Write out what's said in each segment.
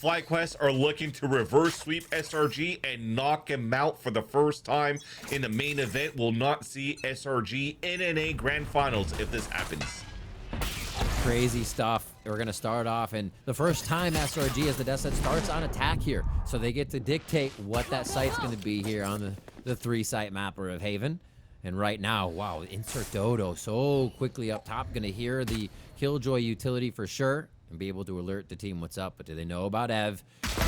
FlyQuest are looking to reverse sweep SRG and knock him out for the first time in the main event. We'll not see SRG in NA Grand Finals if this happens. Crazy stuff. We're going to start off, and the first time SRG, as the death set, starts on attack here. So they get to dictate what that site's going to be here on the 3-site mapper of Haven. And right now, wow, insert Dodo so quickly up top. Going to hear the Killjoy utility for sure and be able to alert the team what's up. But do they know about Ev?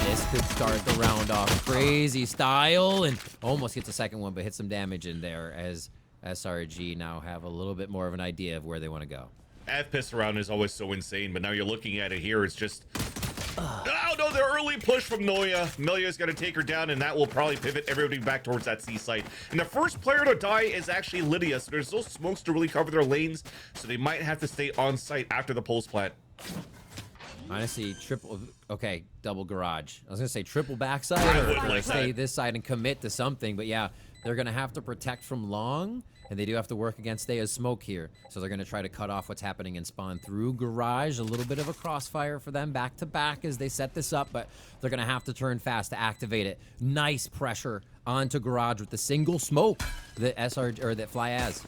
This could start the round off crazy style, and almost gets a second one, but hits some damage in there as SRG now have a little bit more of an idea of where they want to go. F piss around is always so insane, but now you're looking at it here, it's just... Oh no, the early push from Noya. Milia's gonna take her down, and that will probably pivot everybody back towards that C site. And the first player to die is actually Lydia, so there's no smokes to really cover their lanes, so they might have to stay on site after the pulse plant. Honestly, double garage. I was gonna say triple backside, or like stay that. this side and commit to something, but yeah, they're gonna have to protect from long, and they do have to work against Thea's smoke here. So they're gonna try to cut off what's happening in spawn through garage. A little bit of a crossfire for them back to back as they set this up, but they're gonna have to turn fast to activate it. Nice pressure onto garage with the single smoke that SRG or that Fly has.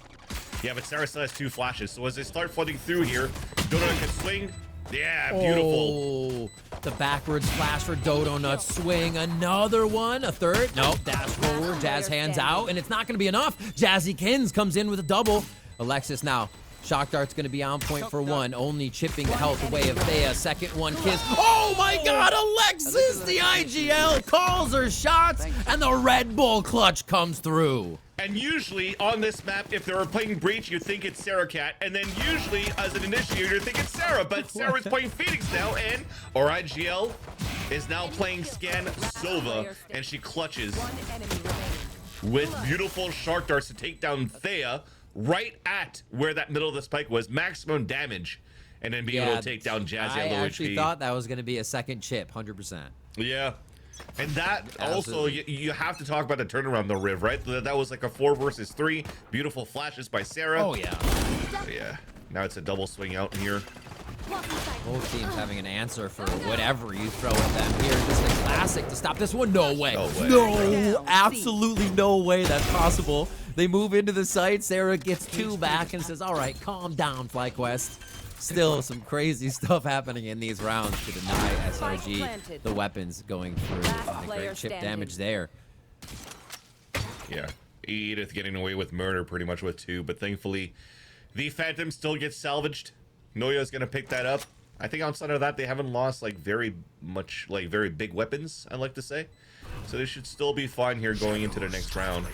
Yeah, but Sarah still has 2 flashes, so as they start flooding through here, Dodo can swing. Yeah, beautiful. Oh, the backwards flash for Dodo Nut swing. Another one, a third. Nope, dash forward, Jazz hands out, and it's not going to be enough. Jazzy Kins comes in with a double. Alexis now. Shock Dart's going to be on point for one, only chipping the health away of Thea. Second one, Kiss. Oh my God, Alexis, the IGL calls her shots, and the Red Bull clutch comes through. And usually on this map, if they were playing Breach, you think it's Sarah Cat, and then usually as an initiator, you think it's Sarah, but Sarah's playing Phoenix now, and our IGL is now playing Scan Sova, and she clutches with beautiful Shark Darts to take down Thea right at where that middle of the spike was, maximum damage, and then be able to take down Jazzy at low HP. I actually thought that was going to be a second chip, 100%. Yeah. And that also, you have to talk about the turnaround, though, Riv, right? That was like a 4 versus 3. Beautiful flashes by Sarah. Oh, yeah. Yeah. Now it's a double swing out here. Both teams having an answer for whatever you throw at them here. Just a classic to stop this one. No way. No way. No, absolutely no way that's possible. They move into the site. Sarah gets 2 back and says, all right, calm down, FlyQuest. Still some crazy stuff happening in these rounds to deny SRG the weapons going through. And great chip damage there. Yeah. Edith getting away with murder pretty much with 2, but thankfully the Phantom still gets salvaged. Noya's gonna pick that up. I think outside of that, they haven't lost like very big weapons, I'd like to say. So they should still be fine here going into the next round.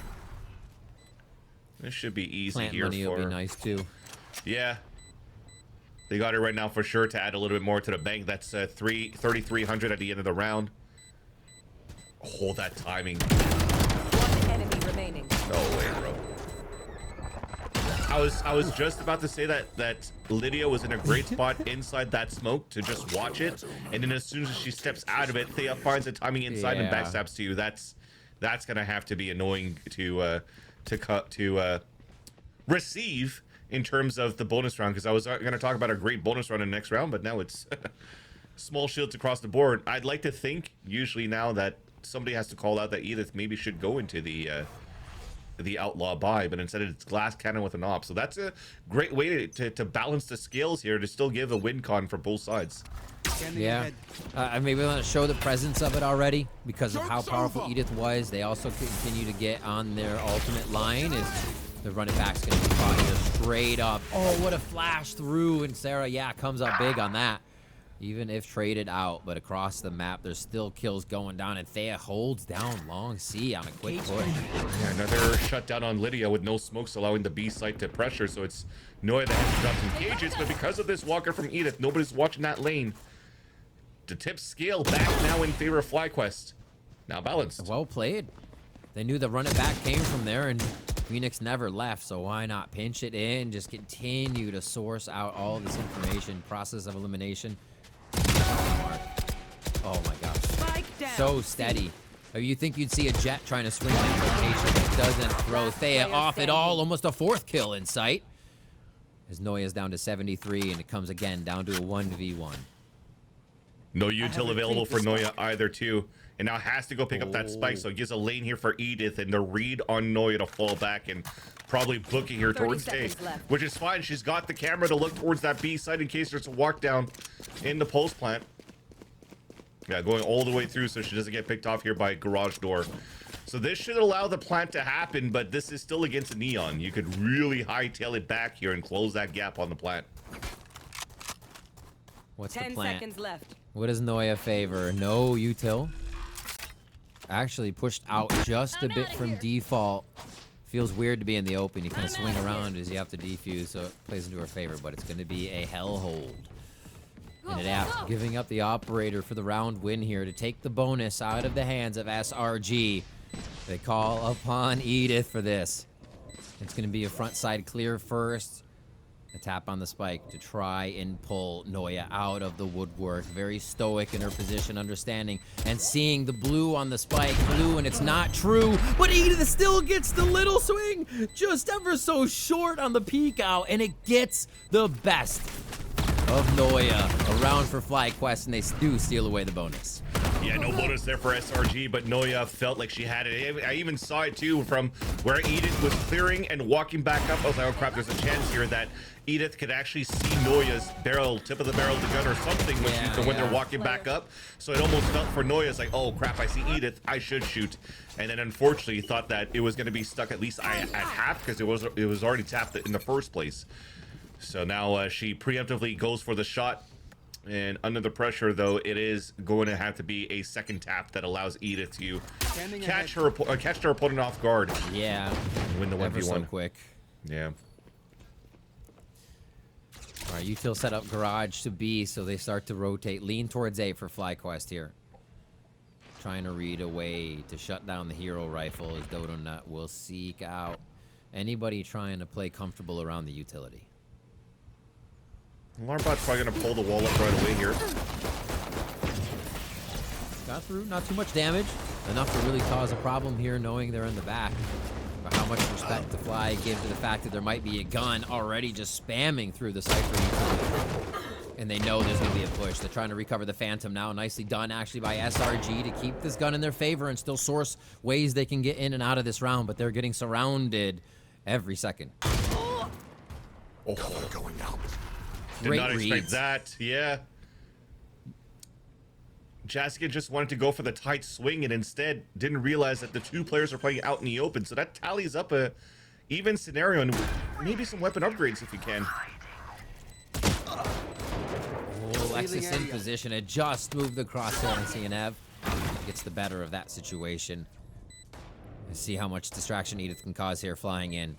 This should be easy Plant here money for... will be nice too. Yeah. They got it right now for sure to add a little bit more to the bank. That's 3,300 at the end of the round. Oh, that timing. One enemy remaining. No way, bro. I was just about to say that Lydia was in a great spot inside that smoke to just watch it, and then as soon as she steps out of it, Thea finds the timing inside and backstabs to you. That's gonna have to be annoying to receive in terms of the bonus round, because I was gonna talk about a great bonus round in the next round, but now it's small shields across the board. I'd like to think usually now that somebody has to call out that Edith maybe should go into the outlaw buy, but instead it's glass cannon with an op. So that's a great way to balance the scales here to still give a win con for both sides. Yeah, I mean, we want to show the presence of it already because of how powerful Edith was. They also continue to get on their ultimate line. Is the running back's going to be caught here straight up. Oh, what a flash through, and Sarah, comes up big on that. Even if traded out, but across the map, there's still kills going down, and Thea holds down long C on a quick push. Yeah, another shutdown on Lydia with no smokes, allowing the B site to pressure, so it's Noya that has to drop some cages, but because of this walker from Edith, nobody's watching that lane. The tips scale back now in favor of FlyQuest. Now balanced. Well played. They knew the run it back came from there, and Phoenix never left, so why not pinch it in, just continue to source out all this information, process of elimination. Oh my gosh. So steady. Oh, you think you'd see a Jet trying to swing that rotation. It doesn't throw Thea off at all. Almost a 4th kill in sight. As Noya's down to 73, and it comes again down to a 1v1. No util available for Noya either, too. And now has to go pick up that spike, so it gives a lane here for Edith and the read on Noya to fall back and probably booking her towards A, which is fine. She's got the camera to look towards that B side in case there's a walk down in the post plant. Yeah, going all the way through so she doesn't get picked off here by garage door. So this should allow the plant to happen, but this is still against a Neon. You could really hightail it back here and close that gap on the plant. What's 10 the plan? seconds left. What does Noya favor? No util. Actually pushed out just a bit from default. Feels weird to be in the open. You kind of swing around as you have to defuse, so it plays into her favor, but it's going to be a hellhole. And it after giving up the operator for the round win here to take the bonus out of the hands of SRG. They call upon Edith for this. It's going to be a front side clear first. A tap on the spike to try and pull Noya out of the woodwork. Very stoic in her position, understanding and seeing the blue on the spike. Blue, and it's not true. But Edith still gets the little swing. Just ever so short on the peek out. And it gets the best of Noya. A round for FlyQuest, and they do steal away the bonus. Yeah, no bonus there for SRG, but Noya felt like she had it. I even saw it too from where Edith was clearing and walking back up. I was like, oh crap, there's a chance here that Edith could actually see Noya's barrel, tip of the barrel of the gun or something when they're walking back up. So it almost felt for Noya, it's like, oh crap, I see Edith, I should shoot. And then unfortunately thought that it was going to be stuck at least at half because it was already tapped in the first place. So now she preemptively goes for the shot. And under the pressure, though, it is going to have to be a second tap that allows Edith to catch her opponent off guard. Yeah. And win the 1v1. So quick. Yeah. All right, util set up garage to B, so they start to rotate. Lean towards A for FlyQuest here. Trying to read a way to shut down the hero rifle as Dodo Nut will seek out anybody trying to play comfortable around the utility. Alarmbot's probably going to pull the wall up right away here. Got through, not too much damage. Enough to really cause a problem here, knowing they're in the back. But how much respect to Fly give to the fact that there might be a gun already just spamming through the Cypher utility. And they know there's going to be a push. They're trying to recover the Phantom now. Nicely done, actually, by SRG to keep this gun in their favor and still source ways they can get in and out of this round. But they're getting surrounded every second. Oh. Going out. Did not expect that. Yeah. Jessica just wanted to go for the tight swing and instead didn't realize that the two players are playing out in the open. So that tallies up a even scenario and maybe some weapon upgrades if you can. Oh, Alexis in position. It just moved the crosshair and CNF gets the better of that situation. Let's see how much distraction Edith can cause here flying in.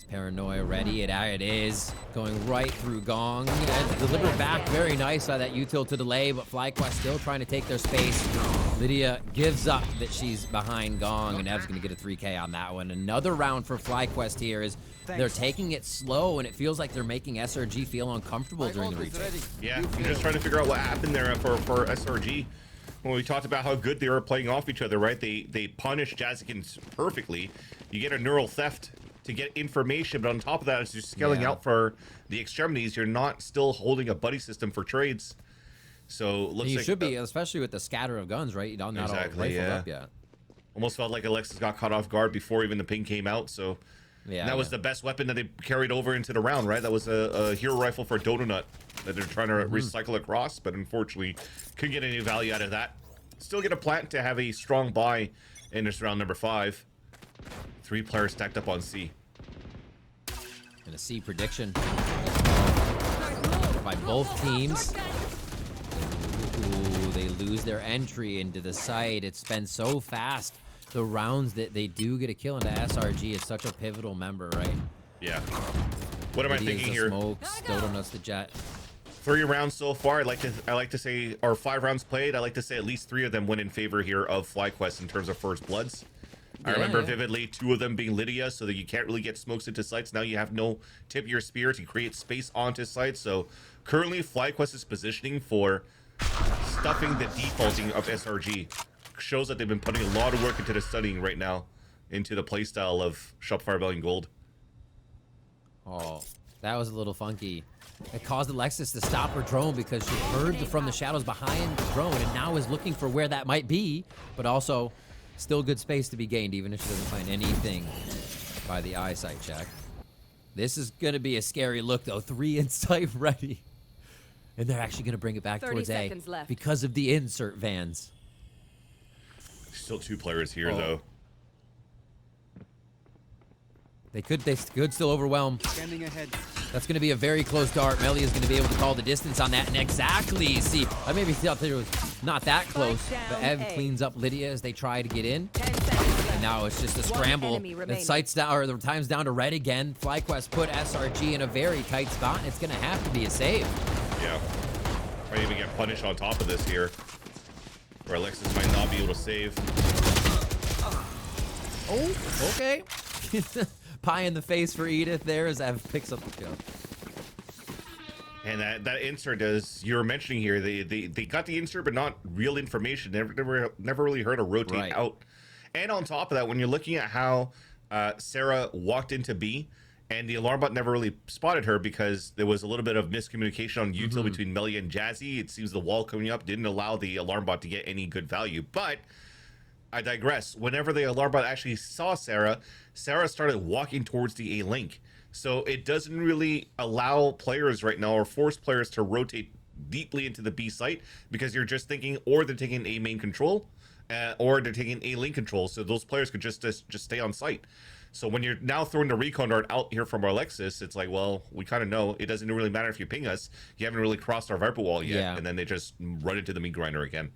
Paranoia ready, it is going right through Gong and delivered back very nice by that util to delay, but FlyQuest still trying to take their space. Lydia gives up that she's behind Gong, and Ev's gonna get a 3K on that one. Another round for FlyQuest here is they're taking it slow, and it feels like they're making SRG feel uncomfortable during the retake. Yeah, you're just trying to figure out what happened there for SRG. When we talked about how good they were playing off each other, right? They punished Jazikins perfectly. You get a neural theft to get information, but on top of that, as you're scaling out for the extremities, you're not still holding a buddy system for trades. So looks you like should be, especially with the scatter of guns, right? You don't not all rifled up yet. Almost felt like Alexis got caught off guard before even the ping came out. So that was the best weapon that they carried over into the round, right? That was a hero rifle for Dodo Nut that they're trying to recycle across, but unfortunately couldn't get any value out of that. Still get a plant to have a strong buy in this round number 5. 3 players stacked up on C. And a C prediction by both teams. Ooh, they lose their entry into the site. It's been so fast. The rounds that they do get a kill into SRG is such a pivotal member, right? Yeah. What am I thinking here? Smokes, Dodo Nuts the Jet. 3 rounds so far. I like to say, or 5 rounds played. I like to say at least 3 of them went in favor here of FlyQuest in terms of first bloods. I remember vividly 2 of them being Lydia, so that you can't really get smokes into sites. Now you have no tip of your spear to create space onto sites. So currently FlyQuest is positioning for stuffing the defaulting of SRG. Shows that they've been putting a lot of work into the studying right now into the playstyle of Shopify Rebellion Gold. Oh, That was a little funky. It caused Alexis to stop her drone because she heard from the shadows behind the drone and now is looking for where that might be, but also still good space to be gained even if she doesn't find anything by the eyesight check. This is going to be a scary look, though. 3 insight ready. And they're actually going to bring it back 30 towards A seconds left. because of the insert vans. Still 2 players here, though. They could still overwhelm. Scanning ahead. That's going to be a very close dart. Melly is going to be able to call the distance on that. And exactly, see, I maybe thought there was not that close, but Ev cleans up Lydia as they try to get in. 10 seconds left. And now it's just a scramble. And sights down, or the time's down to red again. FlyQuest put SRG in a very tight spot, and it's going to have to be a save. Yeah. Might even get punished on top of this here. Where Alexis might not be able to save. Oh, okay. Pie in the face for Edith there as Ev picks up the kill. And that insert, as you were mentioning here, they got the insert, but not real information. Never really heard a rotate out. And on top of that, when you're looking at how Sarah walked into B, and the alarm bot never really spotted her because there was a little bit of miscommunication on util between Melly and Jazzy. It seems the wall coming up didn't allow the alarm bot to get any good value. But I digress. Whenever the alarm bot actually saw Sarah, Sarah started walking towards the A link. So it doesn't really allow players right now or force players to rotate deeply into the B site because you're just thinking, or they're taking A main control, or they're taking A link control. So those players could just stay on site. So when you're now throwing the recon dart out here from our Alexis, it's like, well, we kind of know it doesn't really matter if you ping us. You haven't really crossed our Viper wall yet. Yeah. And then they just run into the meat grinder again.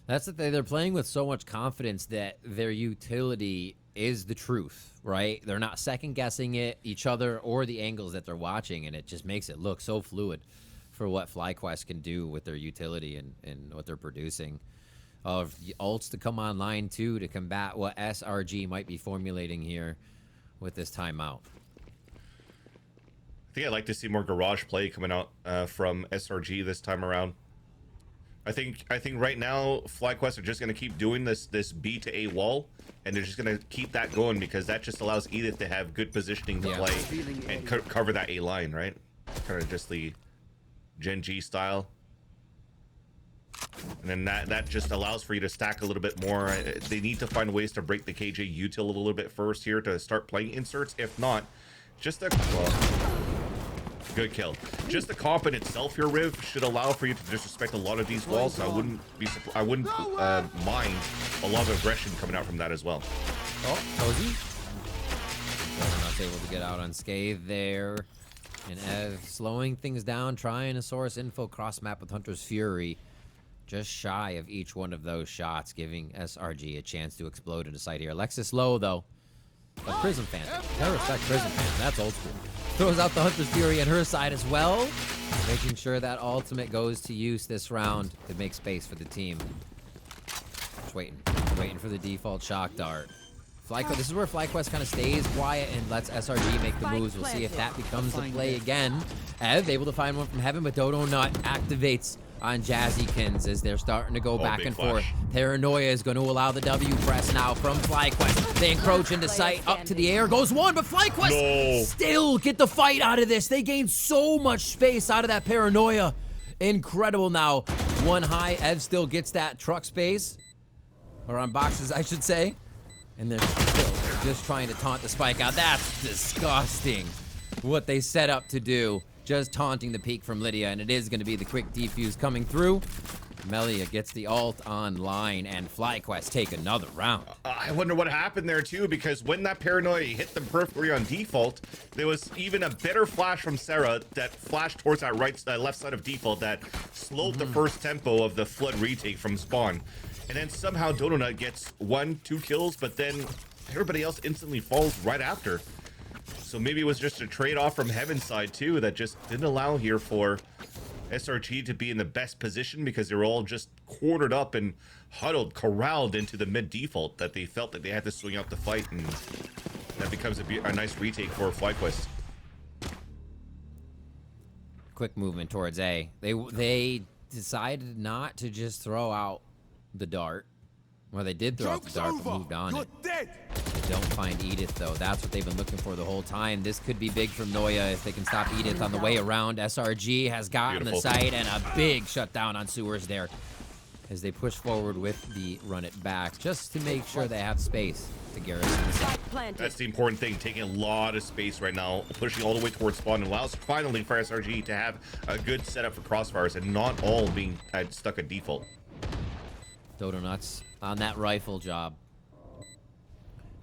That's the thing. They're playing with so much confidence that their utility is the truth, right? They're not second guessing it, each other, or the angles that they're watching, and it just makes it look so fluid for what FlyQuest can do with their utility and what they're producing. Of ults to come online too to combat what SRG might be formulating here with this timeout. I think I'd like to see more garage play coming out from SRG this time around. I think right now FlyQuest are just going to keep doing this B to A wall, and they're just going to keep that going because that just allows Edith to have good positioning to play and cover that A line, right? Kind of just the Gen G style. And then that just allows for you to stack a little bit more. They need to find ways to break the KJ util a little bit first here to start playing inserts. If not, just good kill. Just the comp in itself here, Riv, should allow for you to disrespect a lot of these walls. So I wouldn't mind a lot of aggression coming out from that as well. Oh, Cozy. Not able to get out unscathed there. And Ev slowing things down, trying to source info cross map with Hunter's Fury. Just shy of each one of those shots, giving SRG a chance to explode into sight here. Alexis low, though. But Prism fan. I respect Prism fan. That's old school. Throws out the Hunter's Fury on her side as well. Making sure that ultimate goes to use this round to make space for the team. Just waiting for the default shock dart. FlyQuest, this is where FlyQuest kind of stays quiet and lets SRG make the moves. We'll see if that becomes the play again. Ev able to find one from heaven, but Dodo Nut activates on Jazzykins as they're starting to go back and forth. Paranoia is going to allow the W press now from FlyQuest. They encroach into sight, up to the air, goes one, but FlyQuest still get the fight out of this. They gain so much space out of that Paranoia. Incredible now. One high, Ev still gets that truck space, or on boxes, I should say. And they're still just trying to taunt the spike out. That's disgusting what they set up to do. Just taunting the peak from Lydia, and it is going to be the quick defuse coming through. Melia gets the ult online, and FlyQuest take another round. I wonder what happened there, too, because when that Paranoia hit them perfectly on default, there was even a better flash from Sarah that flashed towards that left side of default that slowed the first tempo of the Flood retake from spawn. And then somehow Donut gets 1-2 kills, but then everybody else instantly falls right after. So maybe it was just a trade-off from Heaven's side, too, that just didn't allow here for SRG to be in the best position because they were all just cornered up and huddled, corralled into the mid-default that they felt that they had to swing out the fight, and that becomes a nice retake for FlyQuest. Quick movement towards A. They decided not to just throw out the dart. Well, they did throw out the dart, but moved on You're it. dead. They don't find Edith, though. That's what they've been looking for the whole time. This could be big from Noya if they can stop Edith on the way around. SRG has gotten the site, and a big shutdown on sewers there as they push forward with the run it back, just to make sure they have space to garrison the site. That's the important thing, taking a lot of space right now, pushing all the way towards spawn, and allows finally for SRG to have a good setup for crossfires and not all being stuck at default. Dodo Nuts on that rifle job.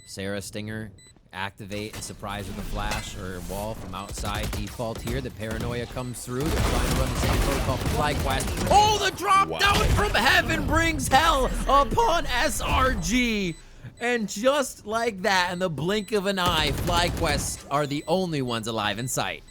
Sarah Stinger activate and surprise with a flash or wall from outside default here. The paranoia comes through. They're trying to run the same protocol for FlyQuest. Oh, the drop down from heaven brings hell upon SRG. And just like that, in the blink of an eye, FlyQuest are the only ones alive in sight.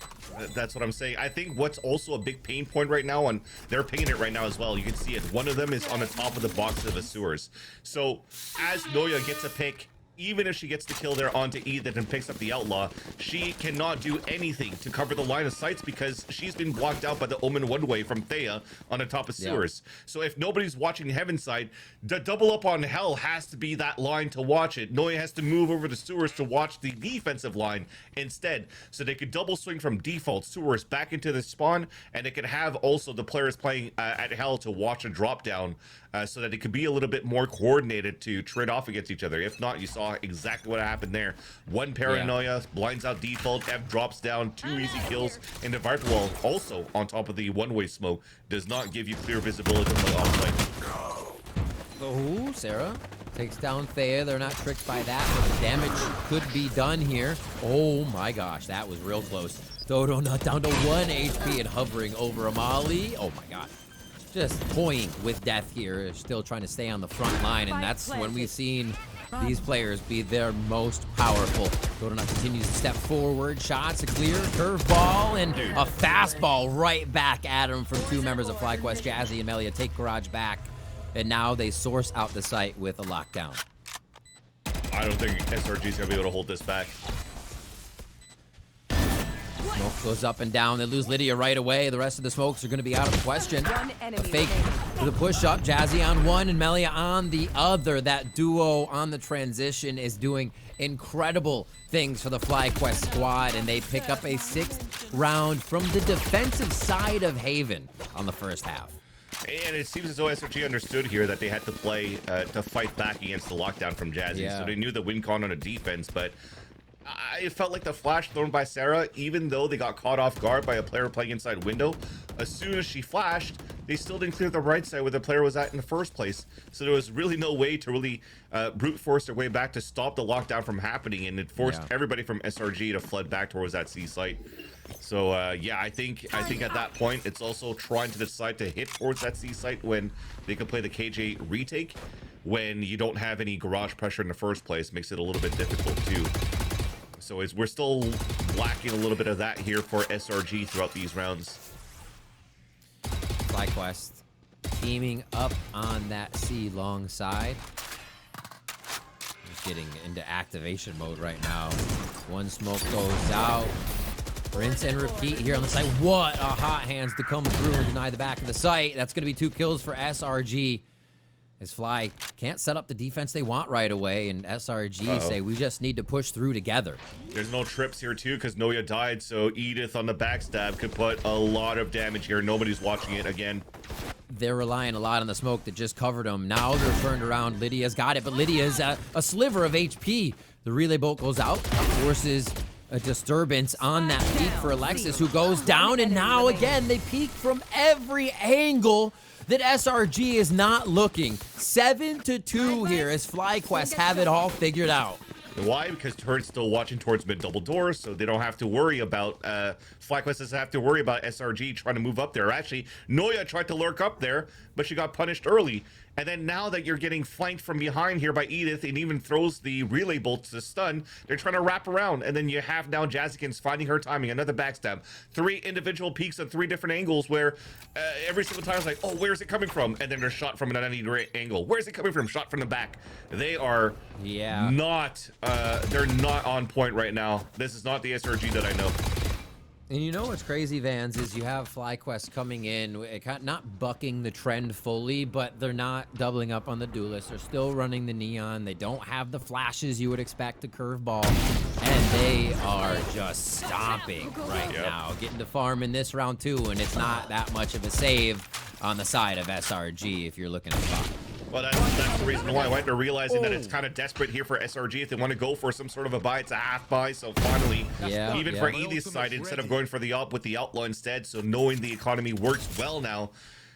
That's what I'm saying. I think what's also a big pain point right now, and they're pinging it right now as well. You can see it. One of them is on the top of the box of the sewers. So as Noya gets a pick, even if she gets the kill there onto Edith and picks up the outlaw, she cannot do anything to cover the line of sights because she's been blocked out by the Omen one-way from Thea on the top of sewers. So if nobody's watching Heaven side, the double up on Hell has to be that line to watch it. Noya has to move over to sewers to watch the defensive line instead. So they could double swing from default sewers back into the spawn, and they could have also the players playing at Hell to watch a drop down so that it could be a little bit more coordinated to trade off against each other. If not, you saw exactly what happened there. One paranoia blinds out default, F drops down, 2 easy kills, and the Viper Wall also on top of the one-way smoke does not give you clear visibility to play offsite. Oh, Sarah takes down Thea. They're not tricked by that, but the damage could be done here. Oh my gosh, that was real close. Dodo Nut down to 1 HP and hovering over Amali. Oh my god. Just toying with death here, still trying to stay on the front line, and that's when we've seen these players be their most powerful. Dodo Nut continues to step forward, shots, a clear curveball, and a fastball right back at him from 2 members of FlyQuest. Jazzy and Melia take garage back, and now they source out the site with a lockdown. I don't think SRG's gonna be able to hold this back. Smoke goes up and down. They lose Lydia right away. The rest of the smokes are going to be out of the question. A fake for the push-up. Jazzy on one and Melia on the other. That duo on the transition is doing incredible things for the FlyQuest squad, and they pick up a 6th round from the defensive side of Haven on the first half. And it seems as though SRG understood here that they had to play to fight back against the lockdown from Jazzy. So they knew the win con on a defense, but it felt like the flash thrown by Sarah, even though they got caught off guard by a player playing inside window, as soon as she flashed, they still didn't clear the right side where the player was at in the first place. So there was really no way to really brute force their way back to stop the lockdown from happening, and it forced everybody from SRG to flood back towards that C site. So yeah, I think at that point it's also trying to decide to hit towards that C site when they can play the KJ retake. When you don't have any garage pressure in the first place, makes it a little bit difficult too. So we're still lacking a little bit of that here for SRG throughout these rounds. FlyQuest teaming up on that C long side. Getting into activation mode right now. One smoke goes out. Rinse and repeat here on the site. What a hot hands to come through and deny the back of the site. That's going to be 2 kills for SRG. As Fly can't set up the defense they want right away, and SRG say we just need to push through together. There's no trips here too because Noya died, so Edith on the backstab could put a lot of damage here. Nobody's watching it again. They're relying a lot on the smoke that just covered them. Now they're turned around. Lydia's got it, but Lydia's a sliver of HP. The relay bolt goes out, forces a disturbance on that peak for Alexis, who goes down, and now again they peek from every angle that SRG is not looking. 7-2 here as FlyQuest have it all figured out. Why? Because Turret's still watching towards mid double doors, so they don't have to worry about FlyQuest doesn't have to worry about SRG trying to move up there. Actually, Noya tried to lurk up there, but she got punished early. And then now that you're getting flanked from behind here by Edith and even throws the relay bolts to stun, they're trying to wrap around. And then you have now Jazzykins finding her timing, another backstab. 3 individual peaks at 3 different angles where every single time it's like, oh, where's it coming from? And then they're shot from an uneven angle. Where's it coming from? Shot from the back. They are not, they're not on point right now. This is not the SRG that I know. And you know what's crazy, Vans, is you have FlyQuest coming in, not bucking the trend fully, but they're not doubling up on the duelist. They're still running the neon. They don't have the flashes you would expect to curveball, and they are just stomping right now, getting to farm in this round too, and it's not that much of a save on the side of SRG if you're looking at bot. Well, that's the reason why. They're realizing that it's kind of desperate here for SRG if they want to go for some sort of a buy. It's a half buy, so finally, even for Edith's side, instead of going for the with the outlaw instead, so knowing the economy works well now.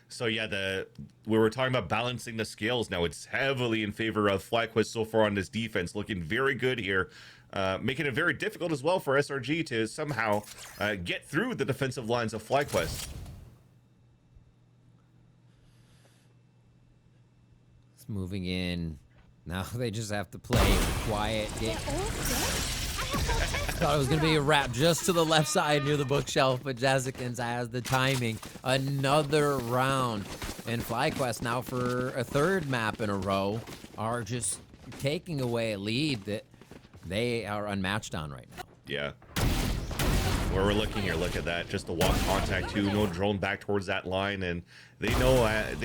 So yeah, we were talking about balancing the scales now. It's heavily in favor of FlyQuest so far on this defense, looking very good here, making it very difficult as well for SRG to somehow get through the defensive lines of FlyQuest. Moving in. Now they just have to play a quiet game. Thought it was going to be a wrap just to the left side near the bookshelf, but Jazikins has the timing. Another round. And FlyQuest now for a third map in a row are just taking away a lead that they are unmatched on right now. Yeah. Where we're looking here, look at that. Just the walk contact too, no drone back towards that line, and they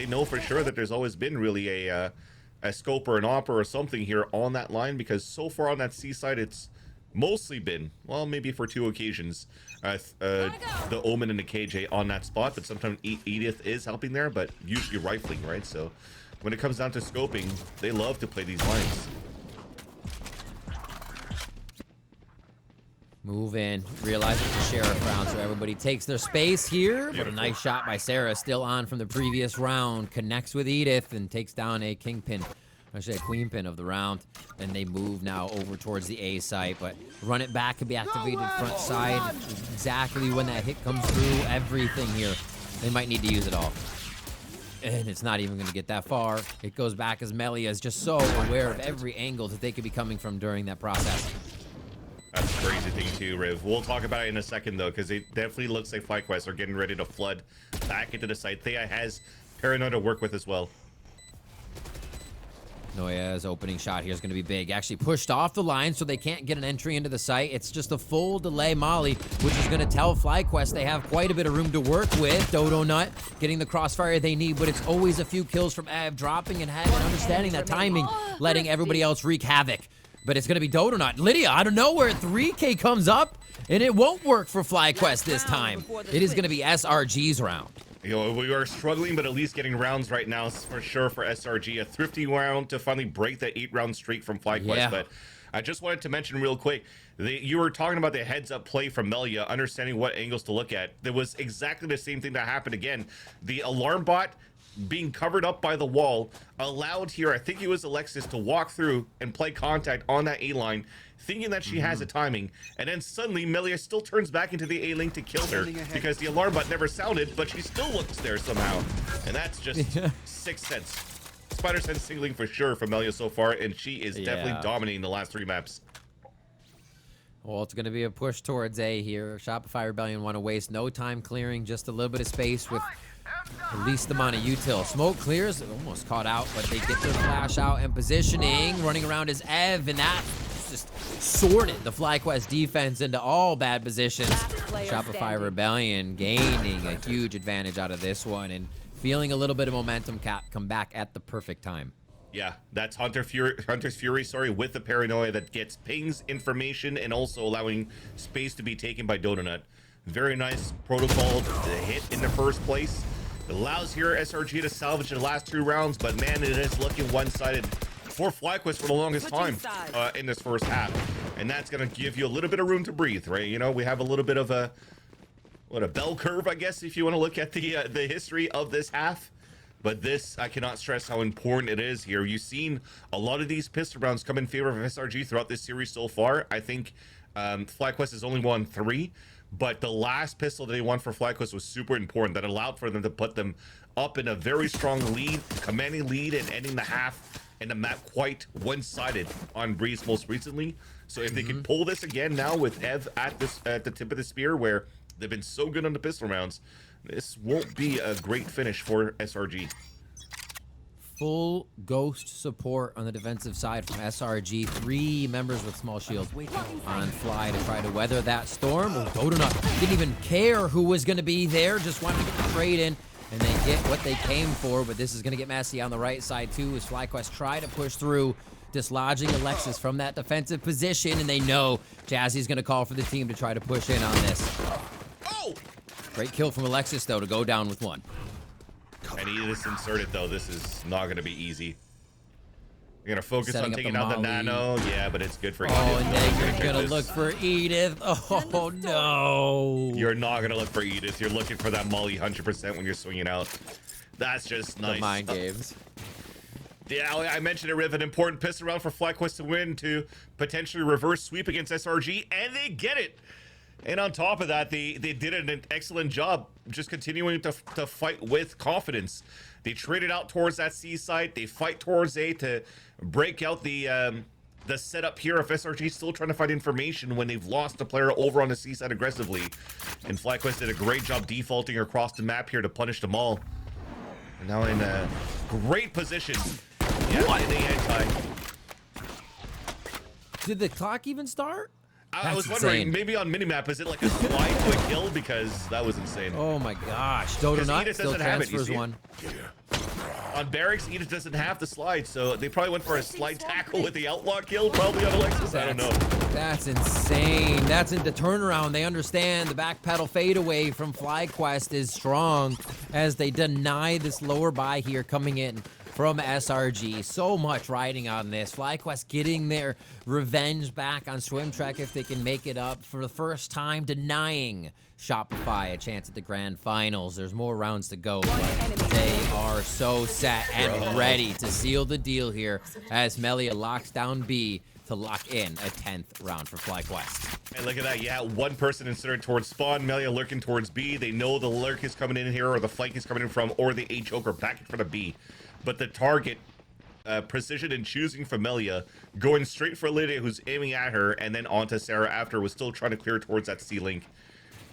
know for sure that there's always been really a scope or an op or something here on that line, because so far on that C side it's mostly been, well, maybe for 2 occasions, the Omen and the KJ on that spot, but sometimes Edith is helping there, but usually rifling, right? So when it comes down to scoping, they love to play these lines. Move in, realize it's a sheriff round, so everybody takes their space here. But a nice shot by Sarah, still on from the previous round. Connects with Edith and takes down a kingpin, actually a queenpin of the round. And they move now over towards the A site, but run it back can be activated front side. Exactly when that hit comes through, everything here. They might need to use it all. And it's not even going to get that far. It goes back as Melia is just so aware of every angle that they could be coming from during that process. That's a crazy thing too, Riv. We'll talk about it in a second though, because it definitely looks like FlyQuest are getting ready to flood back into the site. Thea has Paranoid to work with as well. Noya's opening shot here is going to be big. Actually pushed off the line so they can't get an entry into the site. It's just a full delay molly, which is going to tell FlyQuest they have quite a bit of room to work with. Dodo Nut getting the crossfire they need, but it's always a few kills from Ev, dropping and understanding that timing, letting everybody else wreak havoc. But it's going to be Dodo Nut. Lydia, out of nowhere, 3K comes up, and it won't work for FlyQuest this time. It is going to be SRG's round. You know, we are struggling, but at least getting rounds right now for sure for SRG. A thrifty round to finally break the 8-round streak from FlyQuest. Yeah. But I just wanted to mention real quick, you were talking about the heads-up play from Melia, understanding what angles to look at. There was exactly the same thing that happened again. The alarm bot being covered up by the wall allowed here, I think it was Alexis, to walk through and play contact on that A line, thinking that she has a timing, and then suddenly Melia still turns back into the A lane to kill her because the alarm bot never sounded, but she still looks there somehow, and that's just 6 cents. Spider sense singling for sure from Melia so far, and she is definitely dominating the last 3 maps. Well, it's going to be a push towards A here. Shopify Rebellion want to waste no time clearing, just a little bit of space with the least amount of util. Smoke clears, almost caught out, but they get their flash out and positioning. Running around is Ev, and that just sorted the FlyQuest defense into all bad positions. Shopify Rebellion gaining a huge advantage out of this one and feeling a little bit of momentum come back at the perfect time. Yeah, that's Hunter's Fury, with the paranoia that gets pings, information, and also allowing space to be taken by Donut. Very nice protocol to hit in the first place. It allows here SRG to salvage the last 2 rounds, but man, it is looking one-sided for FlyQuest for the longest time in this first half. And that's going to give you a little bit of room to breathe, right? You know, we have a little bit of a bell curve, I guess, if you want to look at the history of this half. But this, I cannot stress how important it is here. You've seen a lot of these pistol rounds come in favor of SRG throughout this series so far. I think FlyQuest has only won 3. But the last pistol that they won for FlyQuest was super important. That allowed for them to put them up in a very strong lead, commanding lead, and ending the half and the map quite one-sided on Breeze most recently. So if they can pull this again now with Ev at the tip of the spear, where they've been so good on the pistol rounds, this won't be a great finish for SRG. full ghost support on the defensive side from SRG. 3 members with small shield on fly to try to weather that storm. Oh, Dodonut didn't even care who was going to be there, just wanted to get the trade in, and they get what they came for. But this is going to get messy on the right side too, as FlyQuest try to push through, dislodging Alexis from that defensive position, and they know Jazzy's going to call for the team to try to push in on this. Oh! Great kill from Alexis, though, to go down with 1. And he just inserted, though. This is not going to be easy. You're going to focus Setting on up taking the out the molly. nano. Yeah, but it's good for Edith. Oh, and then you're Check going to this. look for Edith. Oh, no. You're not going to look for Edith. You're looking for that molly 100% when you're swinging out. That's just nice. The mind games. Yeah, I mentioned it with an important pistol round for FlyQuest to win to potentially reverse sweep against SRG, and they get it. And on top of that, they did an excellent job just continuing to fight with confidence. They traded out towards that C site. They fight towards A to break out the setup here of SRG still trying to find information when they've lost a player over on the C side aggressively. And FlyQuest did a great job defaulting across the map here to punish them all. And now in a great position. Yeah, in the anti. Did the clock even start? I was wondering, insane. maybe on minimap, is it like a slide to a kill? Because that was insane. Oh my gosh. Dodonut Edith still doesn't have it, you transfers see it? 1. On Barracks, Edith doesn't have the slide, so they probably went for a slide tackle with the outlaw kill, probably on Alexis. I don't know. That's insane. That's in the turnaround. They understand the back pedal fadeaway from FlyQuest is strong as they deny this lower buy here coming in from SRG. So much riding on this. FlyQuest getting their revenge back on Swim Trek if they can make it up for the first time, denying Shopify a chance at the grand finals. There's more rounds to go, but they are so set and ready to seal the deal here as Melia locks down B to lock in a 10th round for FlyQuest. And look at that. Yeah, one person inserted towards spawn, Melia lurking towards B. They know the lurk is coming in here, or the flank is coming in from, or the A choker back in front of B. But the target precision in choosing for Melia, going straight for Lydia, who's aiming at her, and then onto Sarah after, was still trying to clear towards that C-Link.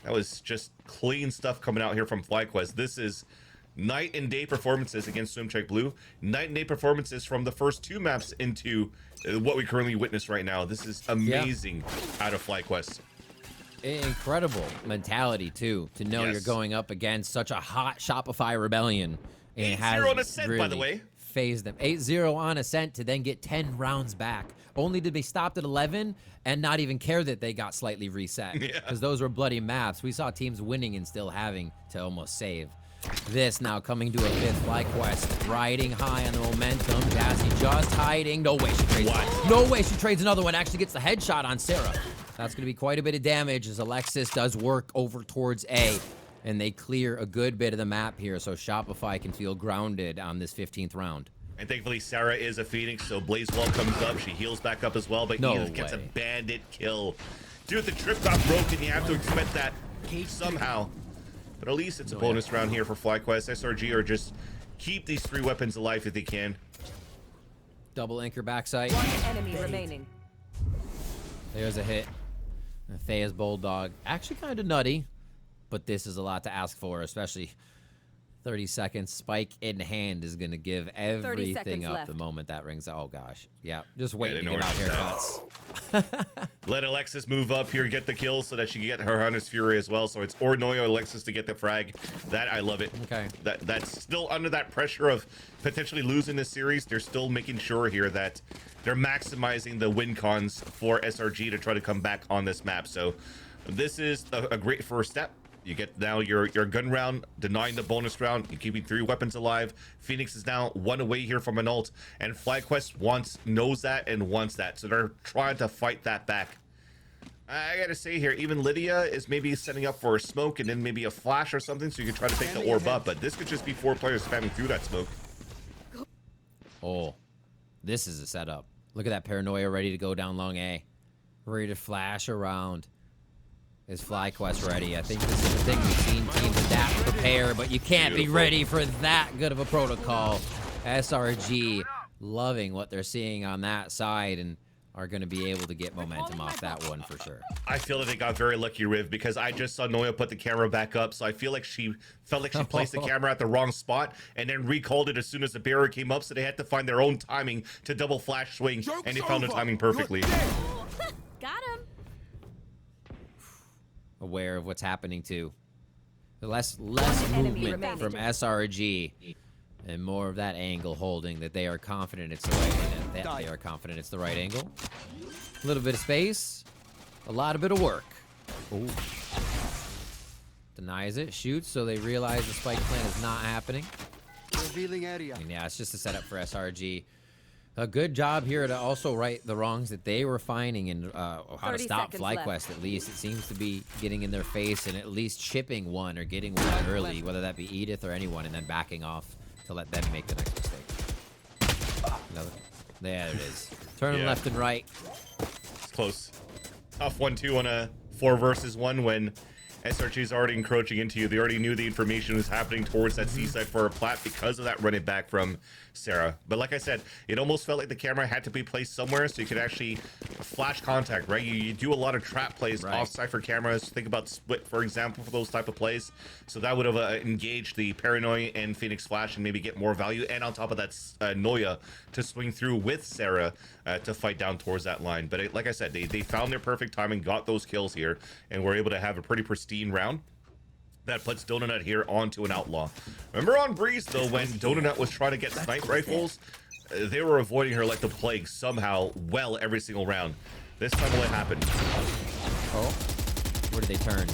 That was just clean stuff coming out here from FlyQuest. This is night and day performances against Swim Trek Blue. Night and day performances from the first 2 maps into what we currently witness right now. This is amazing out of FlyQuest. Incredible mentality, too, to know Yes. you're going up against such a hot Shopify rebellion. And 8-0 on Ascent, by the way. Phased them. 8-0 on Ascent to then get 10 rounds back. Only to be stopped at 11 and not even care that they got slightly reset. Because those were bloody maps. We saw teams winning and still having to almost save. This now coming to a 5th. FlyQuest riding high on the momentum. Jazzy just hiding. No way she trades. What? No way she trades another one. Actually gets the headshot on Sarah. That's going to be quite a bit of damage as Alexis does work over towards A. And they clear a good bit of the map here so Shopify can feel grounded on this 15th round. And thankfully, Sarah is a Phoenix, so Blazewall comes up. She heals back up as well, but No Edith gets a way. bandit kill. Dude, the trip got broken. You have to expect that somehow. But at least it's a bonus round here for FlyQuest. SRG are just keep these 3 weapons alive if they can. Double anchor backside. 1 enemy remaining. There's a hit. Thea's Bulldog. Actually kind of nutty, but this is a lot to ask for, especially 30 seconds. Spike in hand is going to give everything seconds up left. the moment that rings out. Oh, gosh. Yeah, just waiting they to know get where out she's haircuts. Let Alexis move up here, get the kill so that she can get her Hunter's Fury as well. So it's Ornoy or Alexis to get the frag. That, I love it. Okay. That's still under that pressure of potentially losing this series. They're still making sure here that they're maximizing the win cons for SRG to try to come back on this map. So this is a great first step. You get now your gun round, denying the bonus round, you're keeping 3 weapons alive. Phoenix is now 1 away here from an ult, and FlyQuest knows that and wants that, so they're trying to fight that back. I gotta say here, even Lydia is maybe setting up for a smoke and then maybe a flash or something, so you can try to take the orb up, but this could just be 4 players spamming through that smoke. Oh, this is a setup. Look at that Paranoia ready to go down long A. Ready to flash around. Is FlyQuest ready? I think this is the thing we've seen teams adapt, prepare, but you can't be ready for that good of a protocol. SRG loving what they're seeing on that side, and are going to be able to get momentum off that one for sure. I feel that they got very lucky, Riv, because I just saw Noya put the camera back up, so I feel like she felt like she placed the camera at the wrong spot and then recalled it as soon as the barrier came up, so they had to find their own timing to double flash swing, and they found the timing perfectly. Got him. Aware of what's happening too. Less enemy movement remaining. from SRG and more of that angle holding that they are confident it's the right they are confident it's the right angle. A little bit of space, a lot of bit of work. Ooh. Denies it, shoots, so they realize the spike plan is not happening. Revealing area. And yeah, it's just a setup for SRG. A good job here to also right the wrongs that they were finding and how to 30 stop seconds FlyQuest left. at least. It seems to be getting in their face and at least chipping one or getting one early, whether that be Edith or anyone, and then backing off to let them make the next mistake. Another. There it is. Turn them left and right. It's close. Tough 1-2 on a 4 versus 1 when SRG is already encroaching into you. They already knew the information was happening towards that C-side for a plat because of that running back from Sarah. But like I said, it almost felt like the camera had to be placed somewhere so you could actually flash contact, right? You do a lot of trap plays offside for cameras. Think about split, for example, for those type of plays. So that would have engaged the Paranoia and Phoenix Flash and maybe get more value. And on top of that, Noya to swing through with Sarah to fight down towards that line. But like I said, they found their perfect timing, got those kills here, and were able to have a pretty pristine round. That puts Donut here onto an outlaw. Remember on Breeze, though, when Donut was trying to get snipe rifles, they were avoiding her like the plague somehow well every single round. This time what happened? Oh, where did they turn?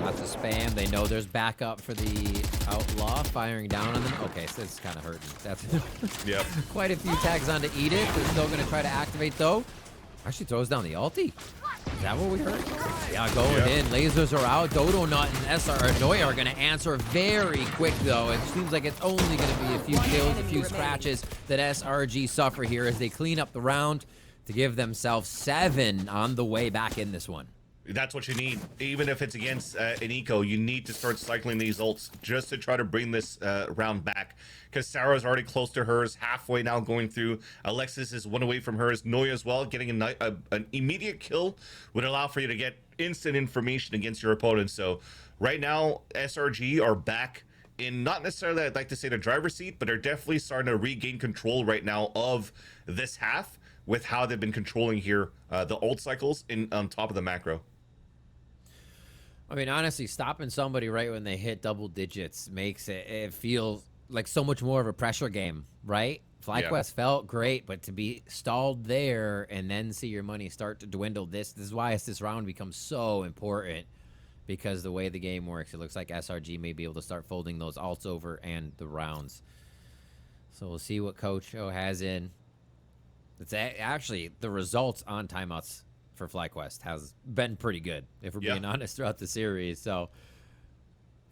Lots of spam. They know there's backup for the outlaw firing down on them. Okay, so it's kind of hurting. That's Yep. quite a few tags onto Edith. They're still going to try to activate, though. Actually throws down the ulti. Is that what we heard? Yeah, going in. Lasers are out. Dodo Nut and Noya are going to answer very quick, though. It seems like it's only going to be a few kills, a few scratches that SRG suffer here as they clean up the round to give themselves 7 on the way back in this one. That's what you need. Even if it's against an eco, you need to start cycling these ults just to try to bring this round back. Because Sarah's already close to hers, halfway now going through. Alexis is 1 away from hers. Noya as well, getting an immediate kill would allow for you to get instant information against your opponent. So right now, SRG are back in, not necessarily I'd like to say the driver's seat, but they're definitely starting to regain control right now of this half with how they've been controlling here the ult cycles on top of the macro. I mean, honestly, stopping somebody right when they hit double digits makes it feel like so much more of a pressure game, right? FlyQuest felt great, but to be stalled there and then see your money start to dwindle, this is why this round becomes so important, because the way the game works, it looks like SRG may be able to start folding those alts over and the rounds. So we'll see what Coach O has in. It's actually the results on timeouts for FlyQuest has been pretty good, if we're being honest, throughout the series. So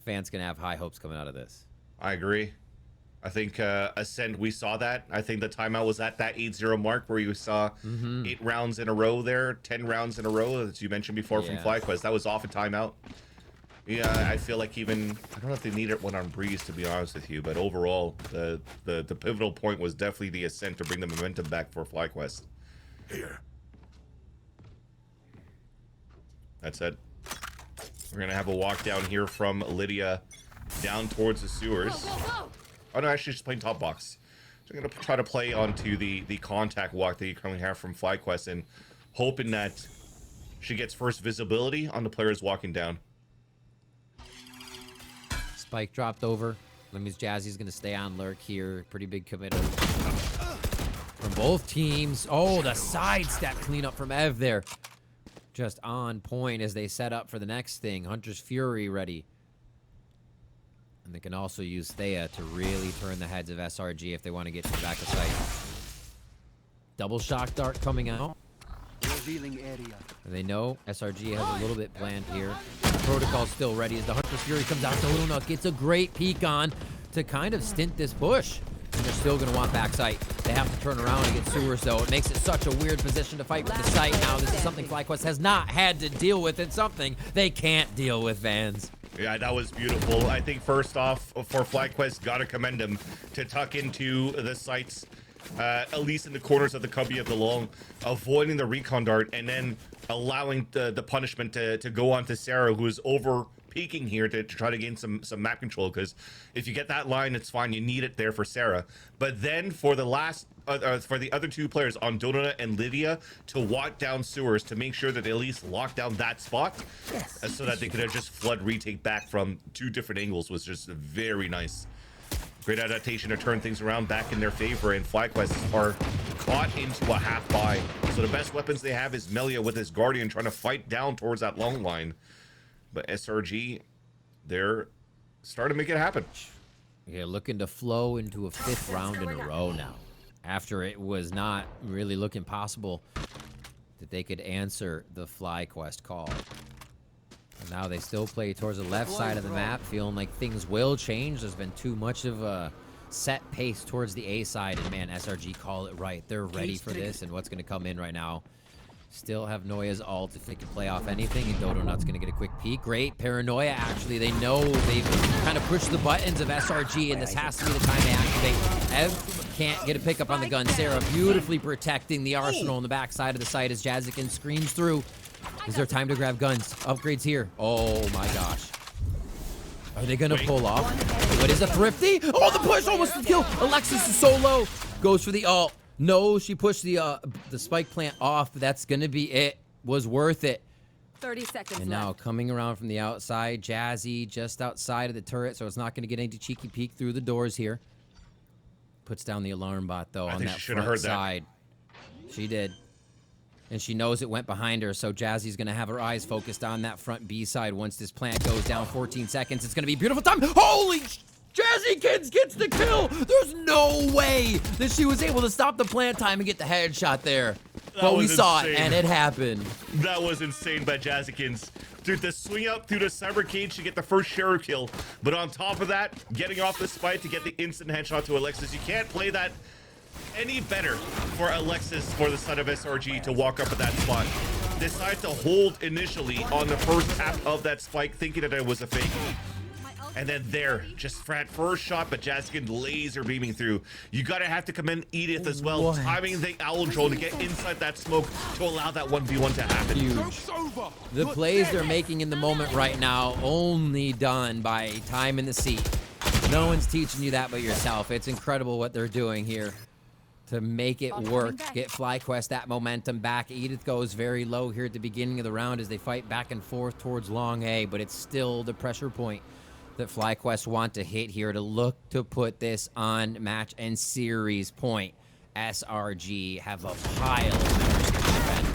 fans can have high hopes coming out of this. I agree. I think Ascend, we saw that. I think the timeout was at that 8-0 mark where you saw 8 rounds in a row there, 10 rounds in a row, as you mentioned before from FlyQuest. That was off a timeout. Yeah, I feel like even, I don't know if they needed one on Breeze, to be honest with you, but overall, the pivotal point was definitely the Ascent to bring the momentum back for FlyQuest. Here. That's it. We're going to have a walk down here from Lydia down towards the sewers. Oh, no, actually, she's playing top box. So I'm going to try to play onto the contact walk that you currently have from FlyQuest and hoping that she gets first visibility on the players walking down. Spike dropped over. That means Jazzy's going to stay on lurk here. Pretty big commitment from both teams. Oh, the sidestep cleanup from Ev there. Just on point as they set up for the next thing. Hunter's Fury ready. And they can also use Thea to really turn the heads of SRG if they want to get to the back of sight. Double shock dart coming out. Revealing area. And they know SRG has a little bit planned here. Protocol's still ready as the Hunter's Fury comes out. So Little Nook gets a great peek on to kind of stint this push. And they're still going to want back sight. They have to turn around and get sewers, though. It makes it such a weird position to fight for the site now. This is something FlyQuest has not had to deal with. It's something they can't deal with, Vans. Yeah, that was beautiful. I think first off, for FlyQuest, got to commend them to tuck into the sites at least in the corners of the cubby of the long, avoiding the recon dart, and then allowing the punishment to go on to Sarah, who is over peeking here to try to gain some map control, because if you get that line, it's fine. You need it there for Sarah. But then for the last for the other two players on Donut and Lydia to walk down sewers to make sure that they at least lock down that spot, so that they could have just flood retake back from two different angles, was just very nice. Great adaptation to turn things around back in their favor, and FlyQuest are caught into a half buy. So the best weapons they have is Melia with his Guardian trying to fight down towards that long line. But SRG, they're starting to make it happen. Yeah, looking to flow into a 5th round in a row now. After it was not really looking possible that they could answer the FlyQuest call. And now they still play towards the left side of the map, feeling like things will change. There's been too much of a set pace towards the A side, and man, SRG call it right. They're ready for this, and what's going to come in right now. Still have Noya's ult if they can play off anything, and Dodo Nut's going to get a quick peek. Great paranoia, actually. They know they've kind of pushed the buttons of SRG, and this has to be the time they activate. Ev can't get a pickup on the gun. Sarah beautifully protecting the arsenal on the back side of the site as Jazikin screams through. Is there time to grab guns? Upgrades here. Oh my gosh. Are they going to pull off? What is a thrifty? Oh, the push almost the kill. Alexis is so low. Goes for the ult. No, she pushed the spike plant off, but that's going to be it. Was worth it. 30 seconds And now coming around from the outside, Jazzy just outside of the turret, so it's not going to get any cheeky peek through the doors here. Puts down the alarm bot, though, on that front side. She did. And she knows it went behind her, so Jazzy's going to have her eyes focused on that front B side. Once this plant goes down 14 seconds, it's going to be a beautiful time. Holy Jazzy Kids gets the kill! There's no way that she was able to stop the plant time and get the headshot there. But we saw it, and it happened. That was insane by Jazzikins. Dude, the swing up through the cyber cage to get the first share kill. But on top of that, getting off the spike to get the instant headshot to Alexis. You can't play that any better for Alexis, for the son of SRG, to walk up at that spot. Decide to hold initially on the first tap of that spike, thinking that it was a fake. And then there, just Frat first shot, but Jazikin laser beaming through. You gotta have to commend Edith as well, timing the owl drone to get inside that smoke to allow that 1v1 to happen. Huge. The plays they're making in the moment right now, only done by time in the seat. No one's teaching you that but yourself. It's incredible what they're doing here to make it work. Get FlyQuest that momentum back. Edith goes very low here at the beginning of the round as they fight back and forth towards long A, but it's still the pressure point that FlyQuest want to hit here to look to put this on match and series point. SRG have a pile of members to defend.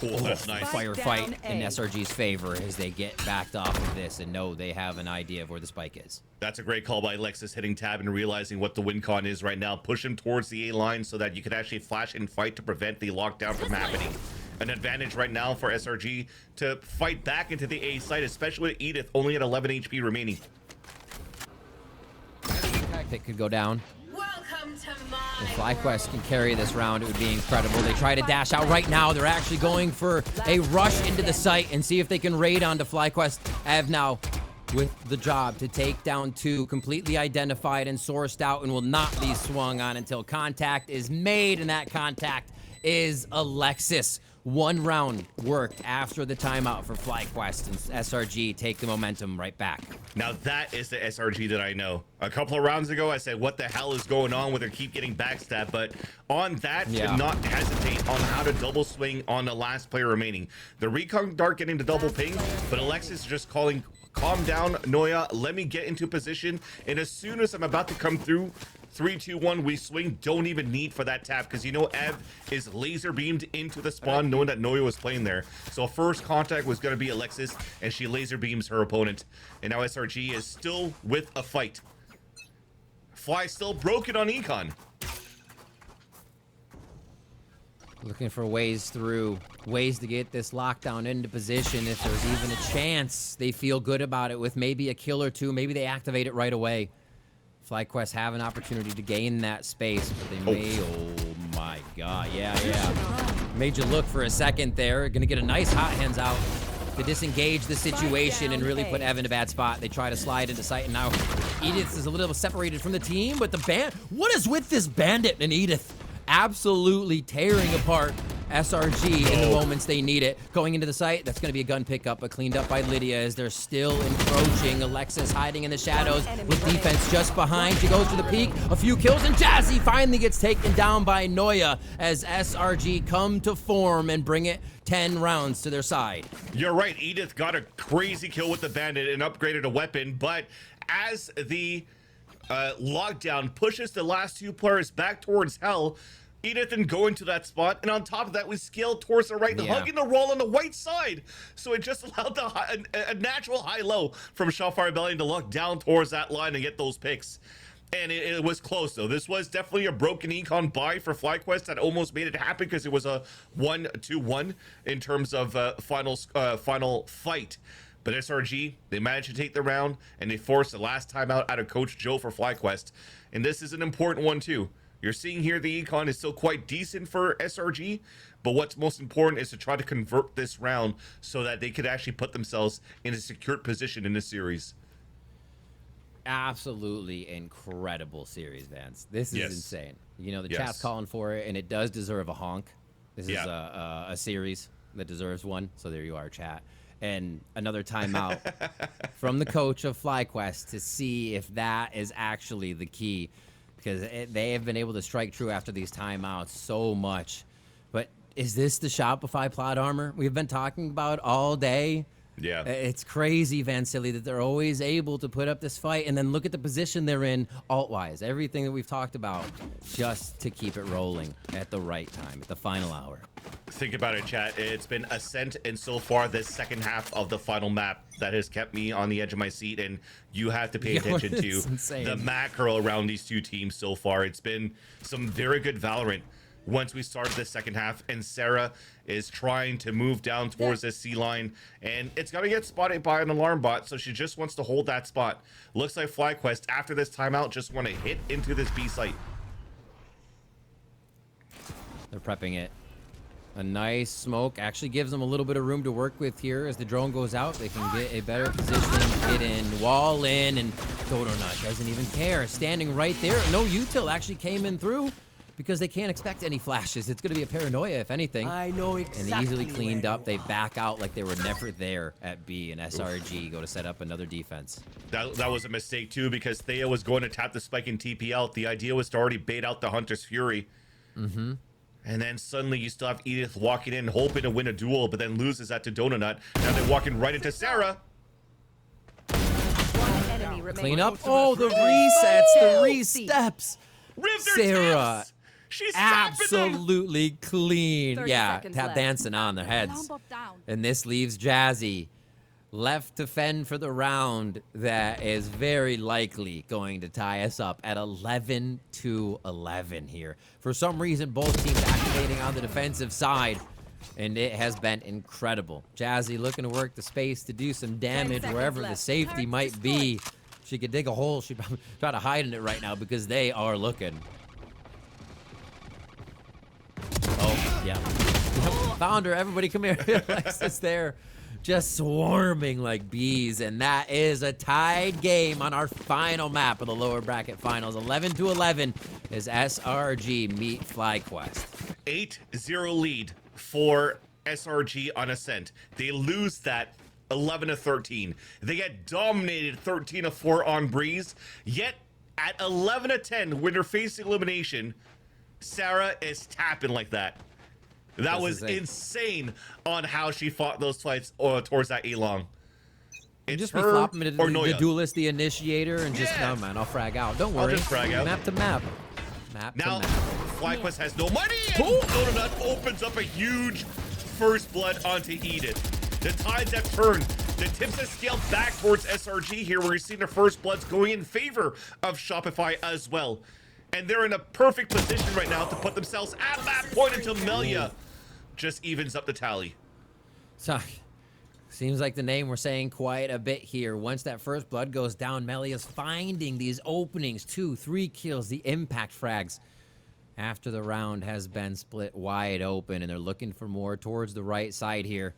Cool, that's nice. Firefight in SRG's favor as they get backed off of this and know they have an idea of where the spike is. That's a great call by Alexis, hitting tab and realizing what the win con is right now. Push him towards the A line so that you can actually flash and fight to prevent the lockdown from happening. An advantage right now for SRG to fight back into the A site, especially with Edith only at 11 HP remaining. Pick could go down. Welcome to If FlyQuest can carry this round, it would be incredible. They try to dash out right now. They're actually going for a rush into the site and see if they can raid onto FlyQuest. Ev now with the job to take down 2, completely identified and sourced out, and will not be swung on until contact is made, and that contact is Alexis. 1 round worked after the timeout for FlyQuest, and SRG take the momentum right back. Now that is the SRG that I know. A couple of rounds ago, I said, what the hell is going on with her keep getting backstabbed? But on that, to not hesitate on how to double swing on the last player remaining. The recon dart getting the double ping, but Alexis just calling, calm down, Noya, let me get into position. And as soon as I'm about to come through, 3, 2, 1, we swing. Don't even need for that tap because you know Ev is laser beamed into the spawn knowing that Noya was playing there. So first contact was going to be Alexis, and she laser beams her opponent. And now SRG is still with a fight. Fly still broken on Econ. Looking for ways through, ways to get this lockdown into position if there's even a chance they feel good about it with maybe a kill or 2. Maybe they activate it right away. FlyQuest have an opportunity to gain that space, but they may, oh my god, yeah. Made you look for a second there. Gonna get a nice hot hands out. to disengage the situation and really put Evan in a bad spot. They try to slide into sight, and now Edith is a little separated from the team, but what is with this Bandit and Edith? Absolutely tearing apart SRG in the moments they need it. Going into the site, that's going to be a gun pickup, but cleaned up by Lydia as they're still encroaching. Alexis hiding in the shadows with defense just behind. She goes to the peak, a few kills, and Jazzy finally gets taken down by Noya as SRG come to form and bring it 10 rounds to their side. You're right, Edith got a crazy kill with the Bandit and upgraded a weapon, but as the lockdown pushes the last two players back towards Hell, Edith didn't go into that spot, and on top of that, we scaled towards the right and hugging the roll on the white side. So it just allowed a natural high-low from Shotfire Rebellion to lock down towards that line and get those picks. And it was close, though. This was definitely a broken econ buy for FlyQuest that almost made it happen because it was a 1-2-1 in terms of final fight. But SRG, they managed to take the round, and they forced the last timeout out of Coach Joe for FlyQuest. And this is an important one, too. You're seeing here the econ is still quite decent for SRG, but what's most important is to try to convert this round so that they could actually put themselves in a secured position in this series. Absolutely incredible series, Vance. This is insane. You know, the chat's calling for it, and it does deserve a honk. This is a series that deserves one, so there you are, chat. And another timeout from the coach of FlyQuest to see if that is actually the key, because they have been able to strike true after these timeouts so much. But is this the Shopify plot armor we've been talking about all day? Yeah. It's crazy, Vansili, that they're always able to put up this fight and then look at the position they're in alt-wise. Everything that we've talked about just to keep it rolling at the right time, at the final hour. Think about it, chat. It's been Ascent, and so far this second half of the final map that has kept me on the edge of my seat, and you have to pay attention to the macro around these two teams so far. It's been some very good Valorant once we started the second half, and Sarah is trying to move down towards this C line, and it's going to get spotted by an alarm bot, so she just wants to hold that spot. Looks like FlyQuest, after this timeout, just want to hit into this B site. They're prepping it. A nice smoke actually gives them a little bit of room to work with here. As the drone goes out, they can get a better position, get in, wall in, and Donut doesn't even care. Standing right there. No util actually came in through because they can't expect any flashes. It's going to be a paranoia, if anything. I know exactly. And easily cleaned up. They back out like they were never there at B, and SRG go to set up another defense. That was a mistake, too, because Thea was going to tap the spike and TP out. The idea was to already bait out the Hunter's Fury. Mm-hmm. And then suddenly you still have Edith walking in, hoping to win a duel, but then loses that to Donut. Now they're walking right into Sarah. Clean up. Oh, the resets, the re-steps. Sarah, she's absolutely clean. Yeah, tap left. dancing on their heads. And this leaves Jazzy left to fend for the round that is very likely going to tie us up at 11-11 here. For some reason, both teams activating on the defensive side, and it has been incredible. Jazzy looking to work the space to do some damage wherever the safety might be. She could dig a hole. She'd probably try to hide in it right now because they are looking. Oh, yeah. Found her. Everybody come here. Alexis there. Just swarming like bees, and that is a tied game on our final map of the lower bracket finals. 11-11 as SRG meet FlyQuest. 8-0 lead for SRG on Ascent. They lose that 11-13. They get dominated 13-4 on Breeze. Yet at 11-10, when they're facing elimination, Sarah is tapping like that. That was insane on how she fought those fights towards that A-long. It's just her be flopping or the Noya. duelist, the initiator, and just, no, man, I'll frag out. Don't worry. I'll just frag out. Map to map. Map Now, to map. FlyQuest has no money, and Donut opens up a huge first blood onto Edith. The tides have turned. The tips have scaled back towards SRG here, where you're seeing the first bloods going in favor of Shopify as well. And they're in a perfect position right now to put themselves at that point until Melia just evens up the tally. So, seems like the name we're saying quite a bit here. Once that first blood goes down, Melia's finding these openings, 2-3 kills, the impact frags. After the round has been split wide open, and they're looking for more towards the right side here.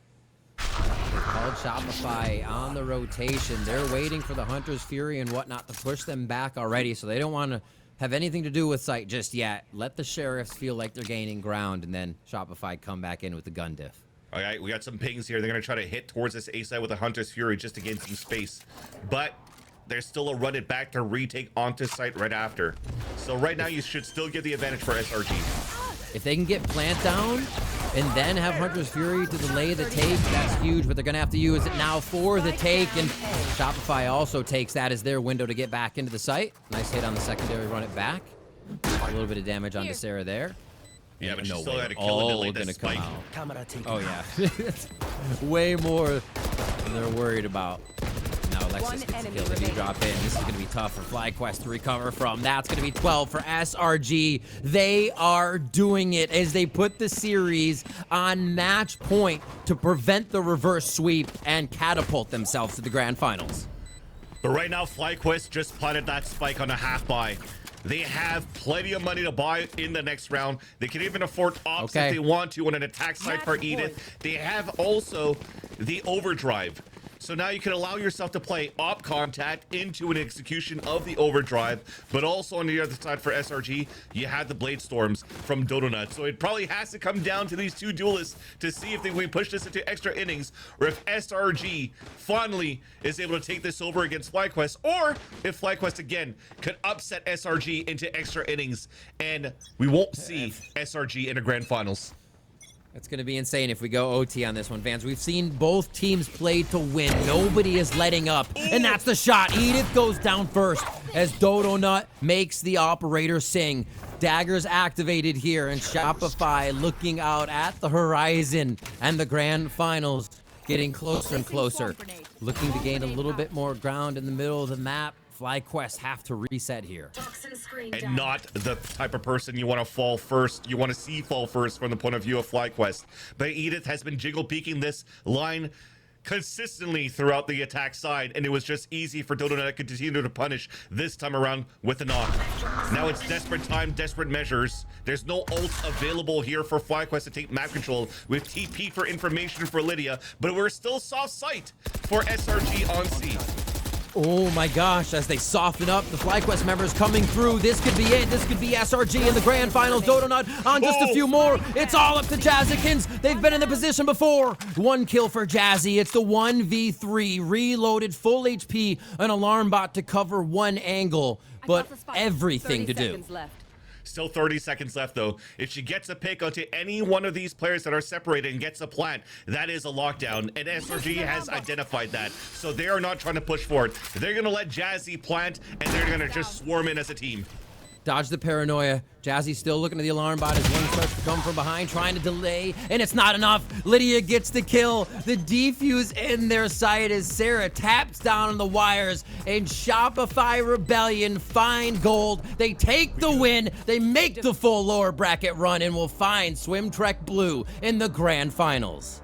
Called Shopify on the rotation. They're waiting for the Hunter's Fury and whatnot to push them back already, so they don't want to have anything to do with sight just yet. Let the Sheriffs feel like they're gaining ground, and then Shopify come back in with the gun diff. All right, we got some pings here. They're going to try to hit towards this A side with a Hunter's Fury just to gain some space. But there's still a run it back to retake onto site right after. So right now, you should still give the advantage for SRG. If they can get plant down and then have Hunter's Fury to delay the take, that's huge, but they're going to have to use it now for the take, and Shopify also takes that as their window to get back into the site. Nice hit on the secondary, run it back. A little bit of damage onto Sarah there. Yeah, but she no still way. had to kill and delay Gonna that come spike. out. Camera taken. Oh, yeah. Way more than they're worried about. Now Alexis gets a kill. They do drop in. This is going to be tough for FlyQuest to recover from. That's going to be 12 for SRG. They are doing it as they put the series on match point to prevent the reverse sweep and catapult themselves to the grand finals. But right now, FlyQuest just planted that spike on a half buy. They have plenty of money to buy in the next round. They can even afford ops if they want to on an attack side for Edith. They have also the overdrive. So now you can allow yourself to play op contact into an execution of the overdrive, but also on the other side for SRG, you have the Blade Storms from Dodonut. So it probably has to come down to these two duelists to see if they can push this into extra innings, or if SRG finally is able to take this over against FlyQuest, or if FlyQuest again could upset SRG into extra innings, and we won't see SRG in a grand finals. It's going to be insane if we go OT on this one, fans. We've seen both teams play to win. Nobody is letting up. And that's the shot. Edith goes down first as Dodonut makes the operator sing. Daggers activated here, and Shopify looking out at the horizon and the grand finals getting closer and closer. Looking to gain a little bit more ground in the middle of the map. FlyQuest have to reset here. And not the type of person you want to fall first. You want to see fall first from the point of view of FlyQuest. But Edith has been jiggle peeking this line consistently throughout the attack side, and it was just easy for Dodonut to continue to punish this time around with a knock. Now it's desperate time, desperate measures. There's no ult available here for FlyQuest to take map control with TP for information for Lydia, but we're still soft sight for SRG on C. Oh my gosh, as they soften up, the FlyQuest members coming through. This could be it. This could be SRG in the grand finals. Dodonut on just a few more. It's all up to Jazzikins. They've been in the position before. One kill for Jazzy. It's the 1v3. Reloaded, full HP, an alarm bot to cover one angle, but everything to do. Still 30 seconds left, though. If she gets a pick onto any one of these players that are separated and gets a plant, that is a lockdown, and SRG has identified that. So they are not trying to push forward. They're going to let Jazzy plant, and they're going to just swarm in as a team. Dodge the paranoia. Jazzy still looking at the alarm bot as one starts to come from behind, trying to delay, and it's not enough. Lydia gets the kill. The defuse in their sight as Sarah taps down on the wires, and Shopify Rebellion find gold. They take the win. They make the full lower bracket run, and will find Swim Trek Blue in the grand finals.